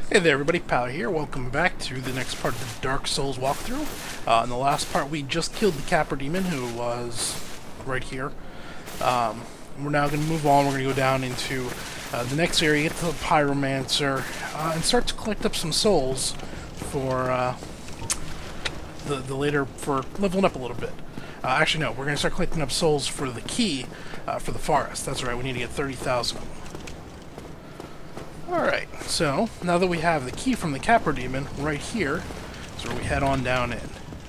Hey there everybody, Pal here. Welcome back to the next part of the Dark Souls walkthrough. In the last part we just killed the Capper Demon, who was right here. We're now going to move on. We're going to go down into the next area, get to the Pyromancer, and start to collect up some souls for the later, for leveling up a little bit. Actually no, we're going to start collecting up souls for the key for the forest. That's right, we need to get 30,000 of them. Alright, so now that we have the key from the Capper Demon right here, is where we head on down in.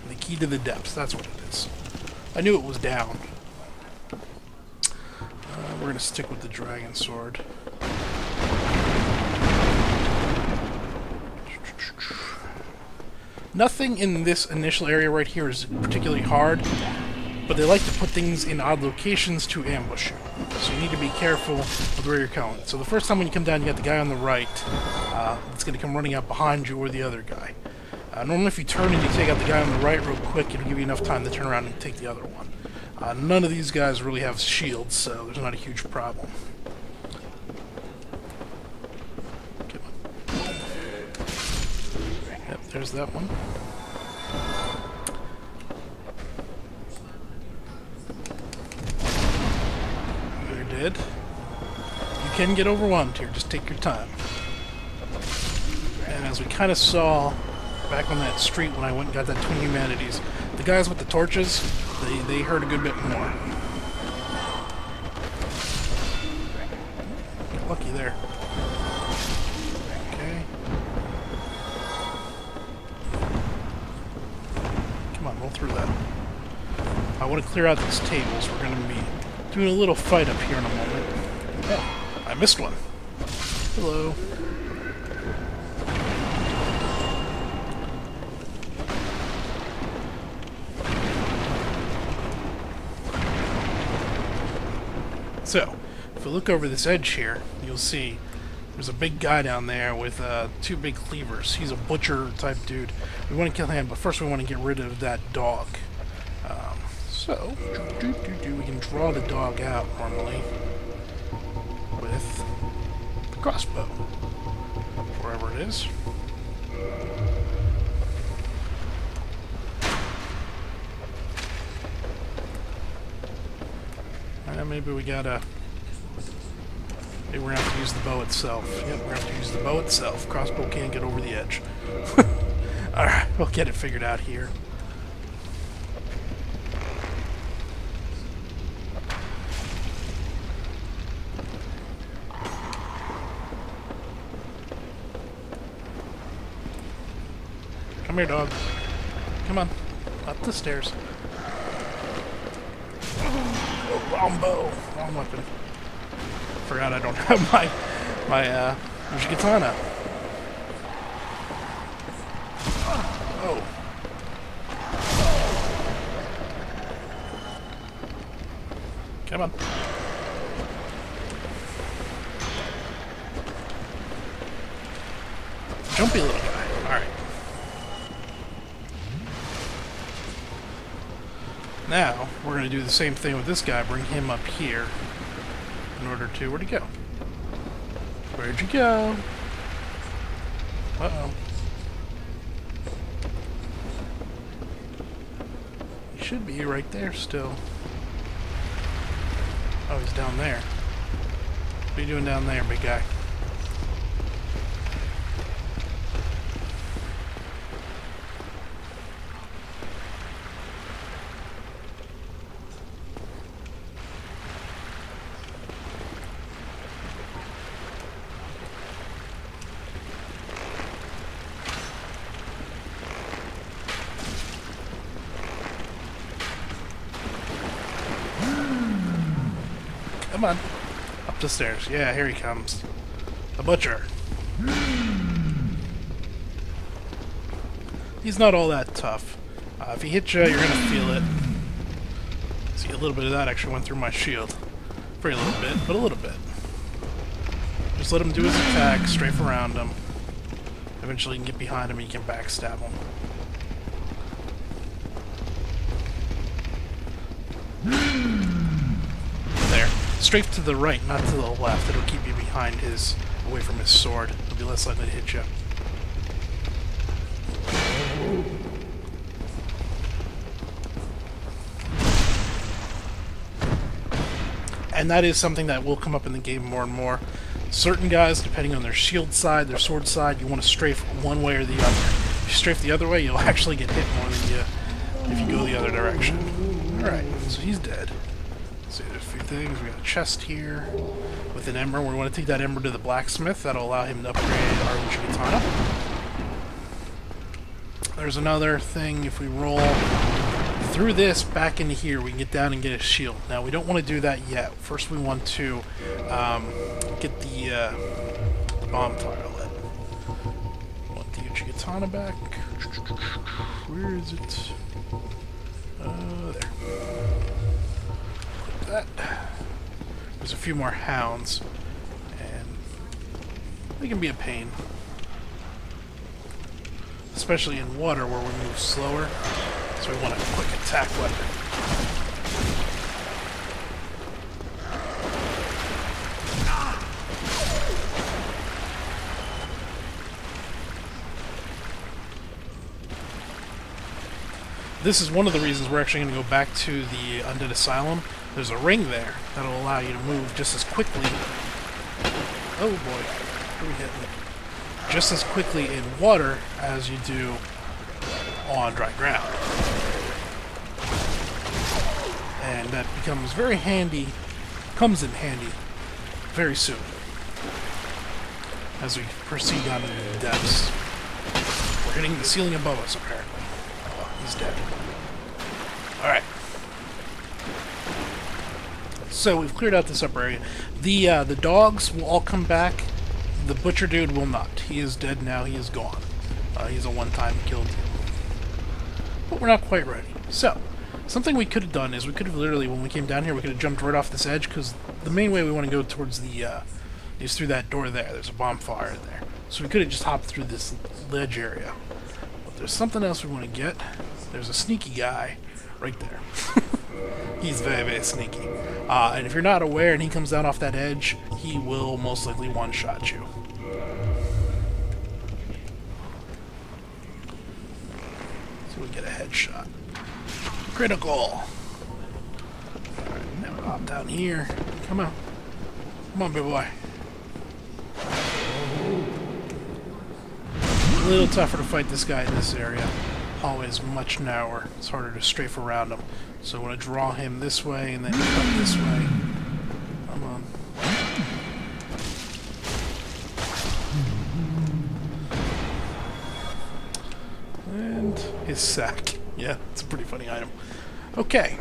The key to the depths, that's what it is. I knew it was down. We're going to stick with the Dragon Sword. Nothing in this initial area right here is particularly hard, but they like to put things in odd locations to ambush you. So you need to be careful with where you're going. So the first time when you come down, you got the guy on the right that's going to come running up behind you, or the other guy. Normally if you turn and you take out the guy on the right real quick, it'll give you enough time to turn around and take the other one. None of these guys really have shields, so there's not a huge problem. Yep, there's that one. Dead. You can get overwhelmed here, just take your time. And as we kind of saw back on that street when I went and got that Twin Humanities, the guys with the torches, they hurt a good bit more. Got lucky there. Okay. Come on, roll through that. I want to clear out these tables. We're going to be doing a little fight up here in a moment. Oh, I missed one. Hello. So, if we look over this edge here, you'll see there's a big guy down there with two big cleavers. He's a butcher type dude. We want to kill him, but first we want to get rid of that dog. So, we can draw the dog out normally with the crossbow, wherever it is. Maybe we gotta... Maybe we're gonna have to use the bow itself. Yep, we're gonna have to use the bow itself. Crossbow can't get over the edge. Alright, we'll get it figured out here. Come here, dog. Come on. Up the stairs. Oh, wrong bow. Wrong weapon. Forgot I don't have my katana. Oh. Come on. Jumpy little guy. Alright. Now, we're going to do the same thing with this guy, bring him up here in order to... Where'd he go? Where'd you go? Uh-oh. He should be right there still. Oh, he's down there. What are you doing down there, big guy? Come on. Up the stairs. Yeah, here he comes. The butcher. He's not all that tough. If he hits you, you're going to feel it. See, a little bit of that actually went through my shield. Very little bit, but a little bit. Just let him do his attack, strafe around him. Eventually you can get behind him and you can backstab him. There. Strafe to the right, not to the left. It'll keep you behind his, away from his sword. It'll be less likely to hit you. And that is something that will come up in the game more and more. Certain guys, depending on their shield side, their sword side, you want to strafe one way or the other. If you strafe the other way, you'll actually get hit more than you if you go the other direction. Alright, so he's dead. So there's a few things. We got a chest here with an ember. We want to take that ember to the blacksmith. That'll allow him to upgrade our Uchigatana. There's another thing. If we roll through this back into here, we can get down and get a shield. Now, we don't want to do that yet. First, we want to get the bonfire lit. Want the Uchigatana back. Where is it? There. Put that. There's a few more hounds, and they can be a pain. Especially in water where we move slower. So we want a quick attack weapon. This is one of the reasons we're actually going to go back to the Undead Asylum. There's a ring there that'll allow you to move just as quickly. Oh boy, what are we hitting? Just as quickly in water as you do on dry ground. And that becomes very handy, comes in handy very soon as we proceed down into the depths. We're hitting the ceiling above us, apparently. Oh, he's dead. Alright. So we've cleared out this upper area. The dogs will all come back. The butcher dude will not. He is dead now. He is gone. He's a one-time kill deal. But we're not quite ready. So, something we could have done is we could have literally, when we came down here, we could have jumped right off this edge, because the main way we want to go towards the, is through that door there. There's a bonfire there. So we could have just hopped through this ledge area. But there's something else we want to get. There's a sneaky guy right there. He's very, very sneaky. And if you're not aware and he comes down off that edge, he will most likely one-shot you. So we get a headshot. Critical! Alright, now we'll hop down here. Come on. Come on, big boy. A little tougher to fight this guy in this area. Hallway is much narrower. It's harder to strafe around him. So I want to draw him this way and then cut this way. Come on. And his sack. Yeah, it's a pretty funny item. Okay.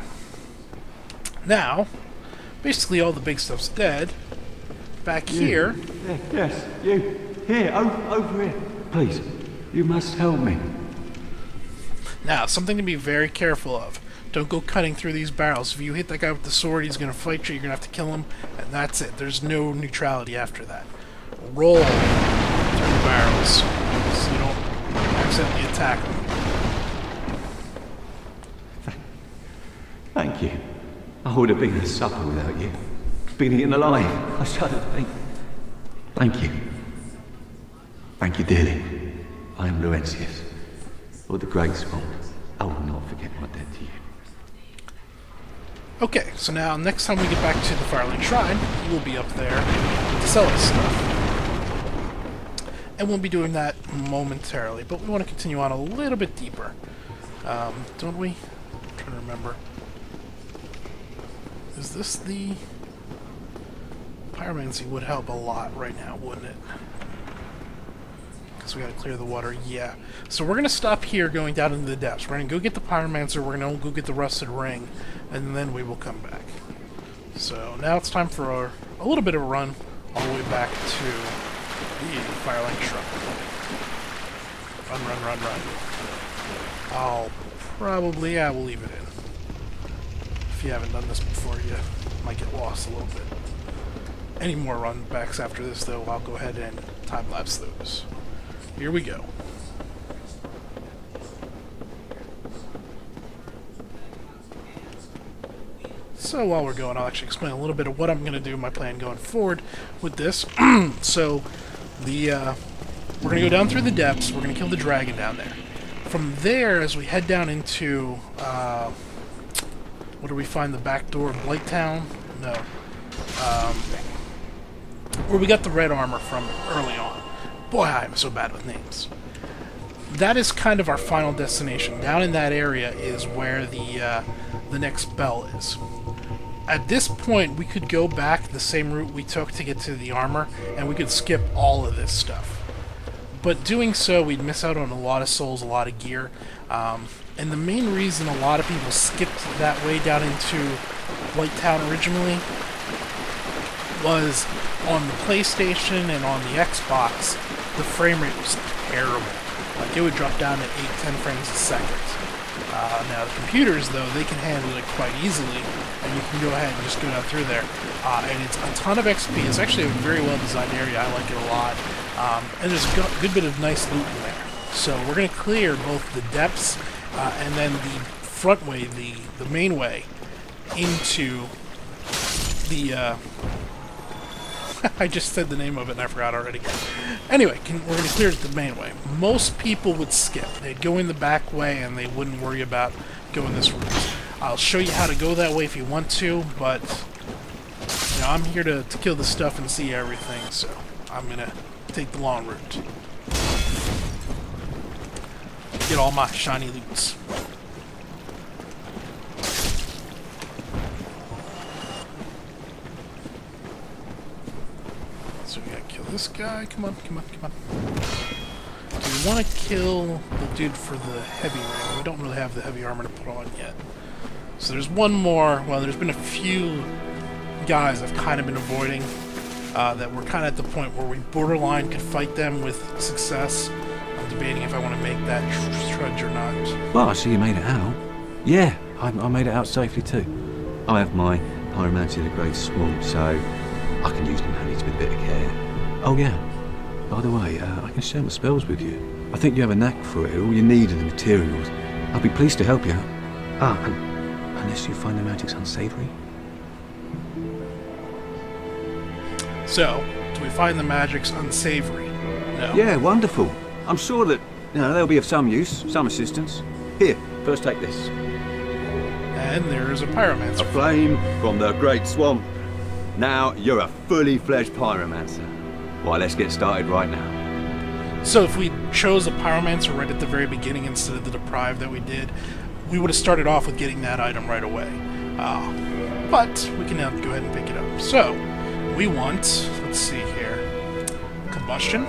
Now, basically all the big stuff's dead. Back here. Yes, you. Here, over here. Please, you must help me. Now, something to be very careful of. Don't go cutting through these barrels. If you hit that guy with the sword, he's going to fight you, you're going to have to kill him, and that's it. There's no neutrality after that. Roll through the barrels so you don't accidentally attack them. Thank you. I would have been a supper without you. Been eaten alive. I shudder to think. Thank you. Thank you dearly. I am Laurentius, or the Great Spawn. I will not forget my debt to you. Okay, so now next time we get back to the Firelink Shrine, we'll be up there to sell us stuff. And we'll be doing that momentarily, but we want to continue on a little bit deeper. Don't we? I'm trying to remember. Is this the... Pyromancy would help a lot right now, wouldn't it? Because we gotta clear the water, yeah. So we're gonna stop here going down into the depths. We're gonna go get the Pyromancer, we're gonna go get the Rusted Ring, and then we will come back. So now it's time for a little bit of a run all the way back to the Firelink Shrine. Run, run, run, run. I'll probably, yeah, we'll leave it in. If you haven't done this before, you might get lost a little bit. Any more run backs after this, though, I'll go ahead and time-lapse those. Here we go. So while we're going, I'll actually explain a little bit of what I'm going to do, my plan going forward with this. So, we're going to go down through the depths, we're going to kill the dragon down there. From there, as we head down into, what do we find, the back door of Blighttown? No. where we got the red armor from early on. Boy, I'm so bad with names. That is kind of our final destination. Down in that area is where the next bell is. At this point, we could go back the same route we took to get to the armor, and we could skip all of this stuff. But doing so, we'd miss out on a lot of souls, a lot of gear. And the main reason a lot of people skipped that way down into White Town originally was on the PlayStation and on the Xbox, the frame rate was terrible. Like, it would drop down to 8-10 frames a second. Now, the computers, though, they can handle it quite easily, and you can go ahead and just go down through there. And it's a ton of XP. It's actually a very well-designed area. I like it a lot. And there's a good bit of nice loot in there. So we're going to clear both the depths and then the front way, the main way, into the... I just said the name of it and I forgot already. Anyway, we're going to clear it the main way. Most people would skip. They'd go in the back way and they wouldn't worry about going this route. I'll show you how to go that way if you want to, but you know, I'm here to kill the stuff and see everything, so I'm going to take the long route. Get all my shiny loots. So we gotta kill this guy. Come on, come on, come on. Do we want to kill the dude for the heavy ring? We don't really have the heavy armor to put on yet. So there's one more. Well, there's been a few guys I've kind of been avoiding that we're kind of at the point where we borderline could fight them with success. I'm debating if I want to make that trudge or not. Well, I see you made it out. Yeah, I made it out safely too. I have my Pyromancy of the Great Swamp, so I can use the manage with a bit of care. Oh yeah, by the way, I can share my spells with you. I think you have a knack for it. All you need are the materials. I'll be pleased to help you out. Ah, and unless you find the magics unsavory. So, do we find the magics unsavory? No. Yeah, wonderful. I'm sure that they'll be of some use, some assistance. Here, first take this. And there's a pyromancer. A flame from the Great Swamp. Now you're a fully fledged pyromancer. Why, let's get started right now. So if we chose a pyromancer right at the very beginning instead of the deprived that we did, we would have started off with getting that item right away. But we can now go ahead and pick it up. So we want, let's see here, combustion.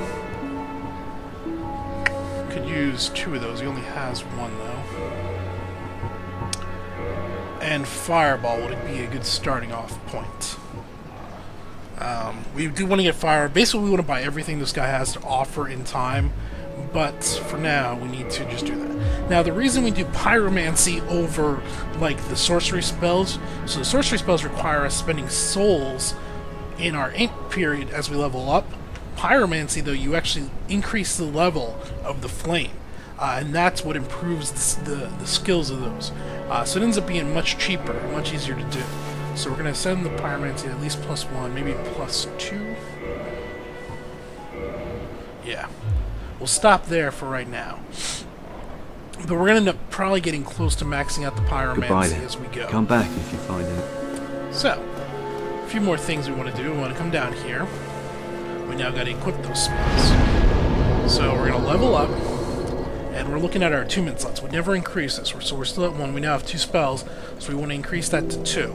Could use 2 of those. He only has 1 though. And fireball would be a good starting off point. We do want to get fire. Basically, we want to buy everything this guy has to offer in time, but for now, we need to just do that. Now, the reason we do pyromancy over, like, the sorcery spells, so the sorcery spells require us spending souls in our int period as we level up. Pyromancy, though, you actually increase the level of the flame, and that's what improves the skills of those. So it ends up being much cheaper, much easier to do. So we're going to send the pyromancy at least +1, maybe +2. Yeah. We'll stop there for right now. But we're going to end up probably getting close to maxing out the pyromancy as we go. Come back if you find it. So, a few more things we want to do. We want to come down here. We now got to equip those spells. So we're going to level up. And we're looking at our attunement slots. We never increase this. So we're still at 1. We now have 2 spells. So we want to increase that to 2.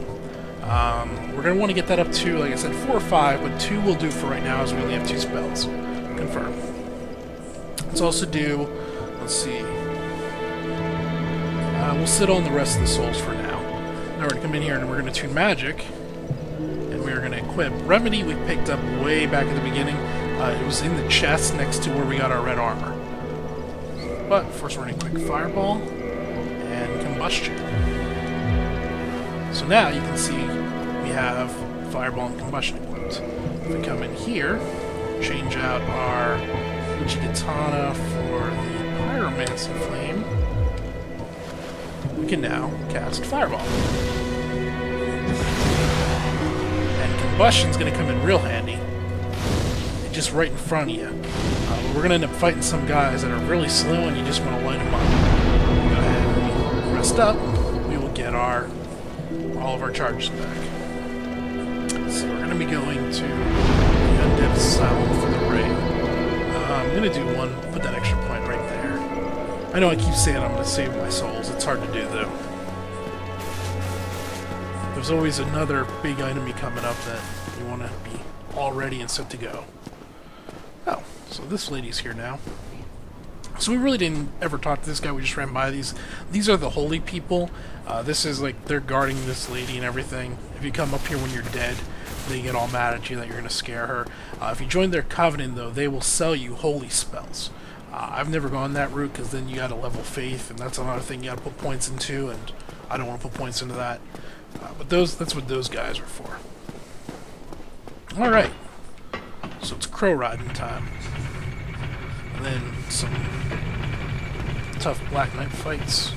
We're going to want to get that up to, like I said, 4 or 5, but 2 will do for right now as we only have 2 spells. Confirm. Let's also do, let's see, we'll sit on the rest of the souls for now. Now we're going to come in here and we're going to tune magic, and we're going to equip Remedy. We picked up way back at the beginning. It was in the chest next to where we got our red armor. But first we're going to quick Fireball and Combustion. So now you can see we have Fireball and Combustion equipped. If we come in here, change out our Katana for the Pyromancy Flame, we can now cast Fireball. And Combustion's going to come in real handy. Just right in front of you. We're going to end up fighting some guys that are really slow and you just want to light them up. Go ahead and rest up. We will get all of our charges back. So we're going to be going to the Undead Asylum for the raid. I'm going to do one, put that extra point right there. I know I keep saying I'm going to save my souls. It's hard to do, though. There's always another big enemy coming up that you want to be all ready and set to go. Oh, so this lady's here now. So we really didn't ever talk to this guy, we just ran by these. These are the holy people. This is like, they're guarding this lady and everything. If you come up here when you're dead, they get all mad at you that you're going to scare her. If you join their covenant, though, they will sell you holy spells. I've never gone that route, because then you got to level faith, and that's another thing you got to put points into, and I don't want to put points into that. But that's what those guys are for. Alright. So it's crow riding time. And then some tough Black Knight fights.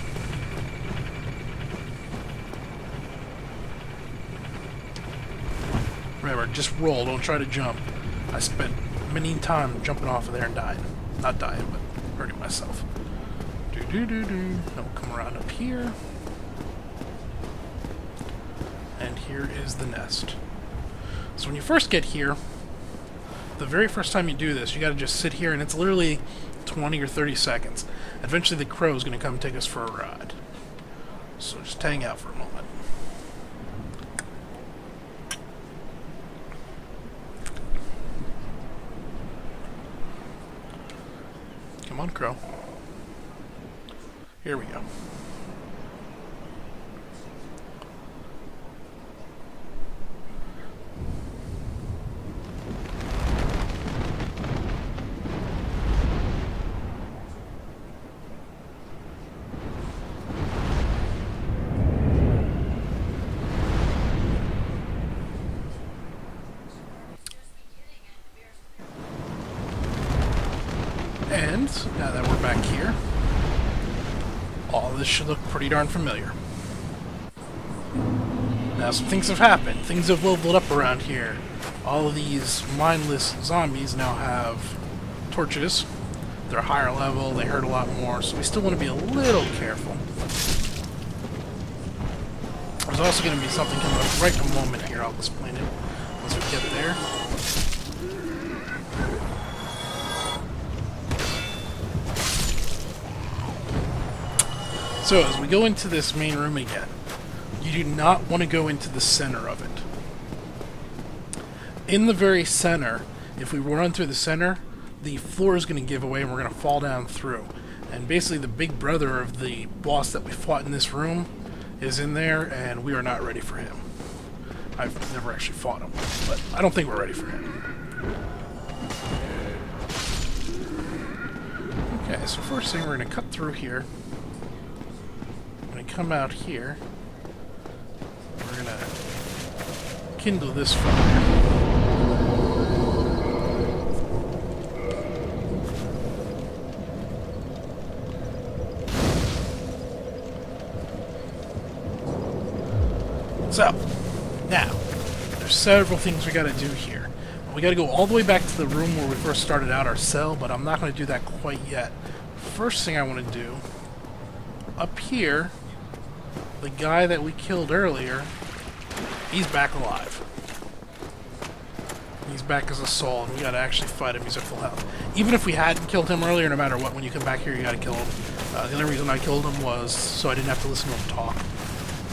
Remember, just roll, don't try to jump. I spent many time jumping off of there and dying. Not dying, but hurting myself. I'll come around up here. And here is the nest. So when you first get here, the very first time you do this, you gotta just sit here, and it's literally 20 or 30 seconds. Eventually the crow is gonna come take us for a ride. So just hang out for a moment. Come on, crow. Here we go. And now that we're back here, all this should look pretty darn familiar. Now some things have happened. Things have leveled up around here. All of these mindless zombies now have torches. They're higher level, they hurt a lot more, so we still want to be a little careful. There's also going to be something coming up right in a moment here. I'll explain it once we get there. So, as we go into this main room again, you do not want to go into the center of it. In the very center, if we run through the center, the floor is going to give away and we're going to fall down through. And basically the big brother of the boss that we fought in this room is in there, and we are not ready for him. I've never actually fought him, but I don't think we're ready for him. Okay, so first thing, we're going to cut through here. Come out here. We're gonna kindle this fire. So, now, there's several things we gotta do here. We gotta go all the way back to the room where we first started out our cell, but I'm not gonna do that quite yet. First thing I want to do, up here, the guy that we killed earlier, he's back alive. He's back as a soul, and we gotta actually fight him. He's at full health. Even if we hadn't killed him earlier, no matter what, when you come back here, you gotta kill him. The only reason I killed him was so I didn't have to listen to him talk.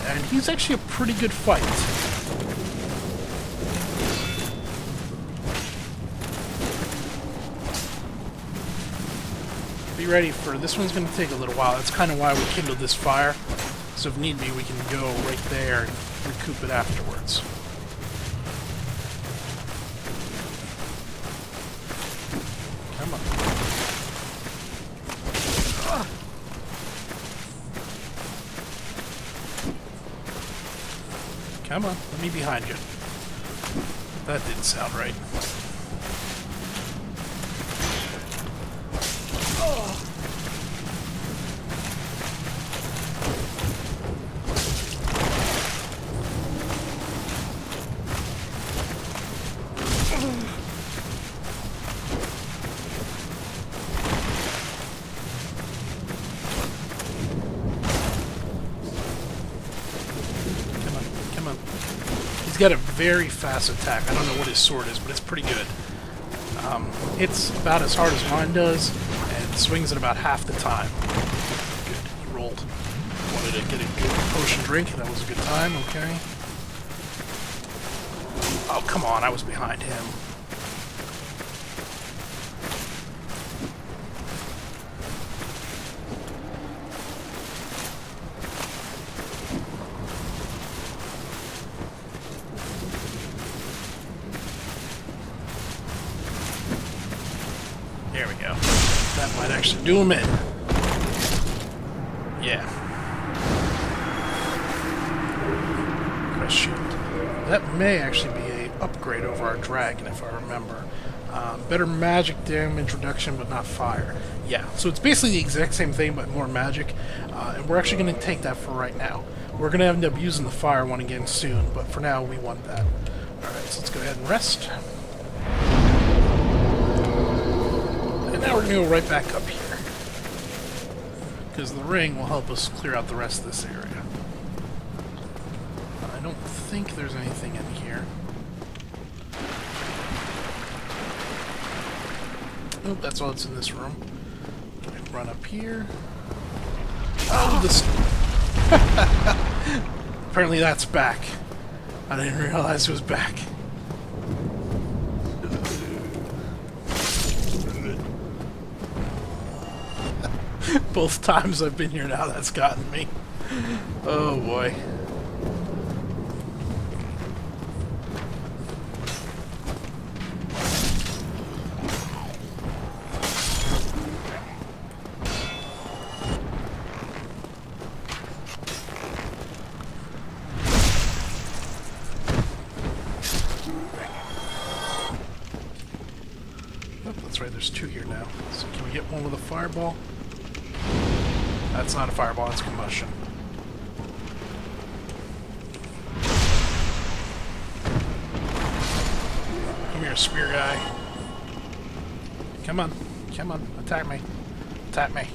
And he's actually a pretty good fight. Be ready for this one's gonna take a little while. That's kind of why we kindled this fire. So if need be, we can go right there and recoup it afterwards. Come on. Ah. Come on, let me behind you. That didn't sound right. got a very fast attack. I don't know what his sword is, but it's pretty good. Hits about as hard as mine does, and swings at about half the time. Good, he rolled. Wanted to get a good potion drink, that was a good time, okay. Oh, come on, I was behind him. There we go. That might actually do him in. Yeah. Press shield. That may actually be an upgrade over our dragon, if I remember. Better magic damage reduction, but not fire. Yeah, so it's basically the exact same thing, but more magic. And we're actually going to take that for right now. We're going to end up using the fire one again soon, but for now, we want that. Alright, so let's go ahead and rest. And now we're going to go right back up here. Because the ring will help us clear out the rest of this area. I don't think there's anything in here. Nope, that's all that's in this room. Run up here. Oh, this... Apparently that's back. I didn't realize it was back. Both times I've been here now, that's gotten me. Oh boy. Oh, that's right, there's two here now. So can we get one with a fireball? That's not a fireball, it's combustion. Come here, spear guy. Come on, attack me. Attack me.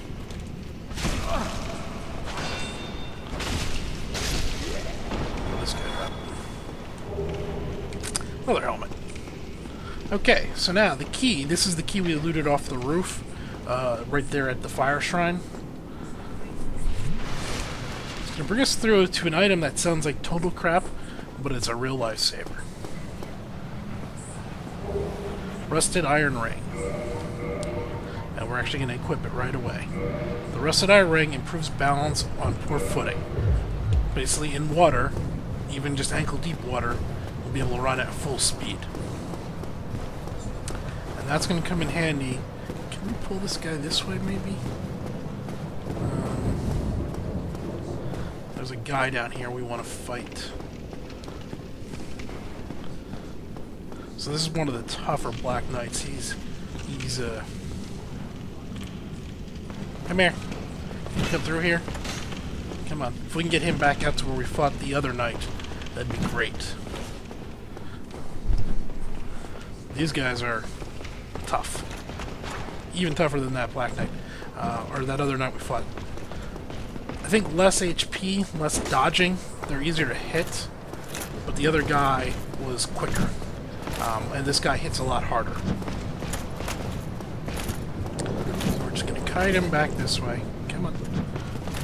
Pull this guy up. Another helmet. Okay, so now the key. This is the key we looted off the roof, right there at the fire shrine. It's gonna bring us through to an item that sounds like total crap, but it's a real lifesaver. Rusted iron ring. And we're actually gonna equip it right away. The rusted iron ring improves balance on poor footing. Basically, in water, even just ankle-deep water, we'll be able to run at full speed. And that's going to come in handy. Can we pull this guy this way, maybe? There's a guy down here we want to fight. So this is one of the tougher Black Knights. He's come here. Can you come through here? Come on. If we can get him back out to where we fought the other knight, that'd be great. These guys are tough. Even tougher than that Black Knight. Or that other knight we fought. I think less HP, less dodging. They're easier to hit. But the other guy was quicker. And this guy hits a lot harder. So we're just going to kite him back this way. Come on.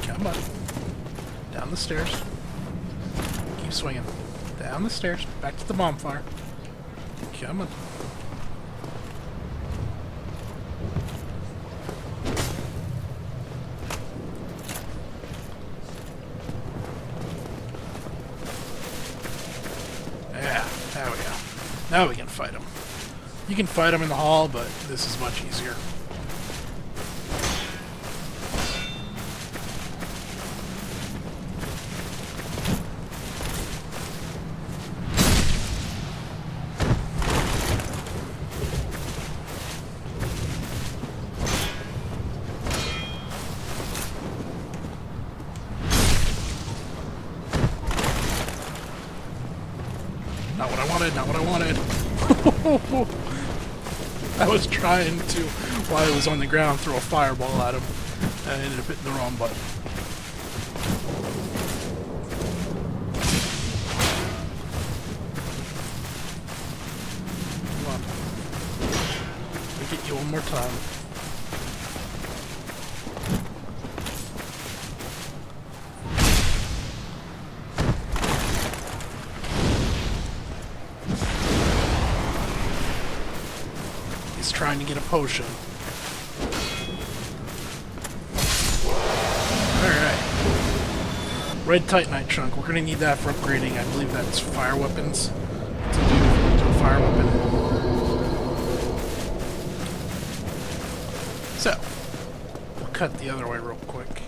Come on. Down the stairs. Keep swinging. Down the stairs. Back to the bonfire. Come on. Yeah, there we go. Now we can fight him. You can fight him in the hall, but this is much easier. Not what I wanted, not what I wanted. I was trying to, while I was on the ground, throw a fireball at him, and I ended up hitting the wrong button. more time. He's trying to get a potion. Alright. Red Titanite chunk. We're going to need that for upgrading. I believe that's fire weapons. To do a fire weapon. So, we'll cut the other way real quick.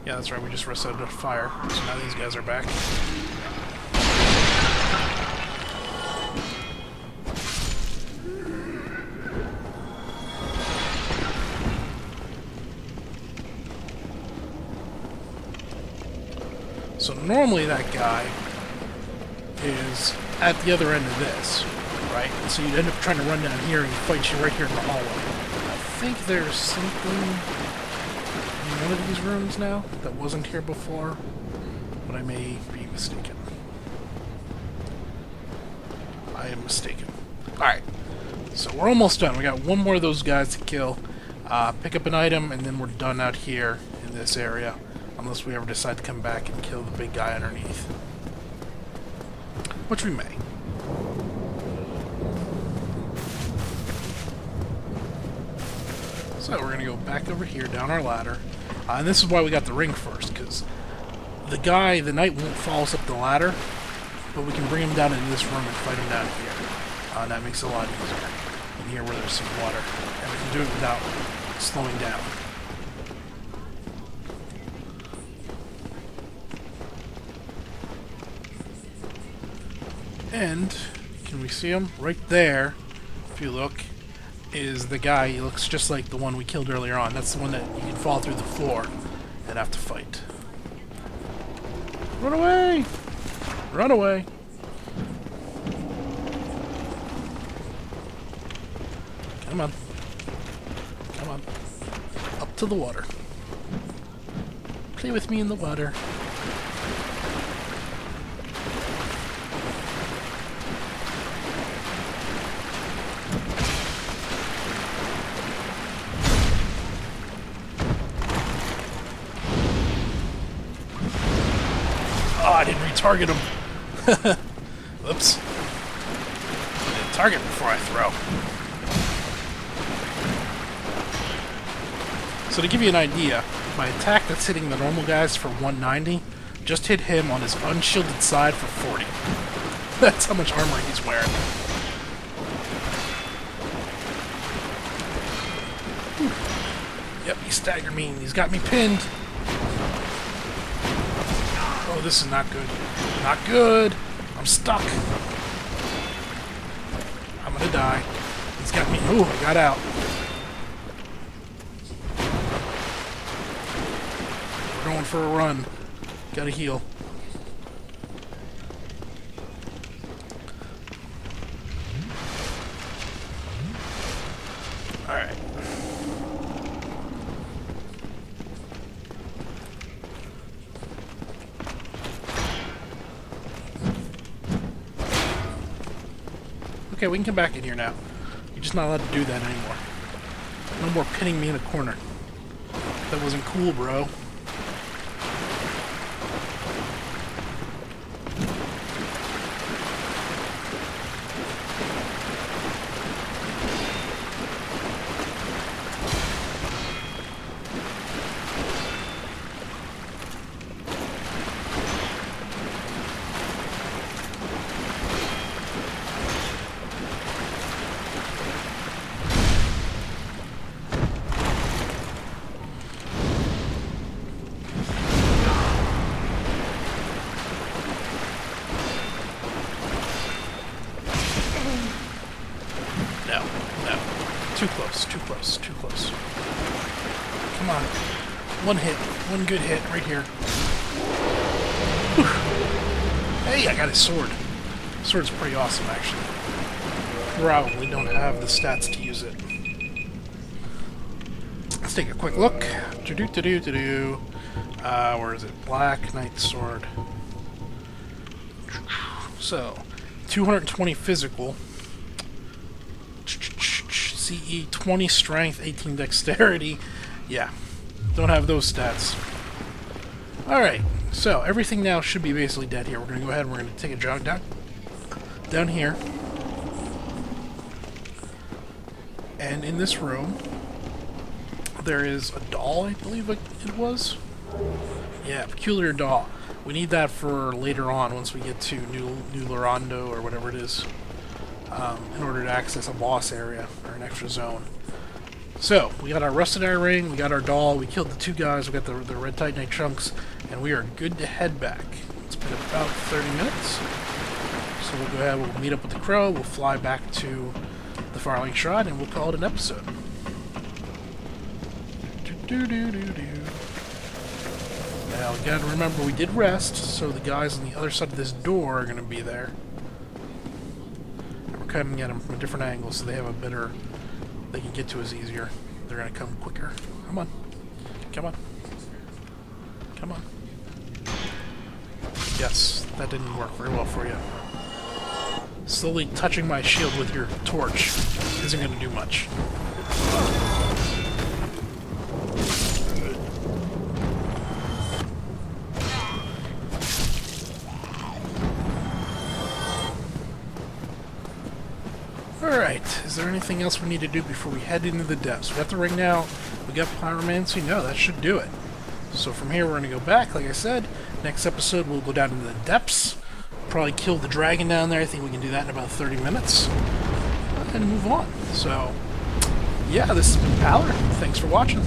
Yeah, that's right. We just resetted a fire. So now these guys are back. So normally that guy is at the other end of this, right? So you'd end up trying to run down here and he fights you right here in the hallway. I think there's something in one of these rooms now that wasn't here before, but I may be mistaken. I am mistaken. Alright, so we're almost done. We got one more of those guys to kill. Pick up an item, and then we're done out here in this area. Unless we ever decide to come back and kill the big guy underneath. Which we may. So we're going to go back over here, down our ladder. And this is why we got the ring first, because the knight won't follow us up the ladder, but we can bring him down into this room and fight him down here. And that makes it a lot easier. In here where there's some water. And we can do it without slowing down. And, can we see him? Right there, if you look, is the guy. He looks just like the one we killed earlier on. That's the one that you can fall through the floor and have to fight. Run away! Run away! Come on. Come on. Up to the water. Play with me in the water. Oh, I didn't retarget him. Whoops. I didn't target before I throw. So to give you an idea, my attack that's hitting the normal guys for 190 just hit him on his unshielded side for 40. That's how much armor he's wearing. Whew. Yep, he staggered me and he's got me pinned. Oh, this is not good. Not good! I'm stuck. I'm gonna die. He's got me. Ooh, I got out. We're going for a run. Gotta heal. Alright. Okay, we can come back in here now. You're just not allowed to do that anymore. No more pinning me in a corner. That wasn't cool, bro. No, no. Too close, too close, too close. Come on. One hit. One good hit right here. Whew. Hey, I got his sword. Sword's pretty awesome, actually. Probably don't have the stats to use it. Let's take a quick look. Where is it? Black Knight Sword. So, 220 physical. CE, 20 strength, 18 dexterity. Yeah, don't have those stats. Alright, so everything now should be basically dead here. We're going to go ahead and we're going to take a jog down here. And in this room, there is a doll, I believe it was. Yeah, peculiar doll. We need that for later on once we get to New Lorando or whatever it is, in order to access a boss area or an extra zone. So, we got our rusted iron ring, we got our doll, we killed the two guys, we got the red titanite chunks, and we are good to head back. It's been about 30 minutes. So we'll go ahead, we'll meet up with the crow, we'll fly back to the Firelink Shrine, and we'll call it an episode. Now, we gotta remember, we did rest, so the guys on the other side of this door are gonna be there. And we're coming at them from a different angle, so they have a better... they can get to us easier. They're gonna come quicker. Come on. Come on. Come on. Yes, that didn't work very well for you. Slowly touching my shield with your torch isn't gonna do much. Alright, is there anything else we need to do before we head into the depths? We got the ring now, we got Pyromancy, no, that should do it. So from here we're going to go back, like I said. Next episode we'll go down into the depths, probably kill the dragon down there, I think we can do that in about 30 minutes, and move on. So, yeah, this has been Paler, thanks for watching.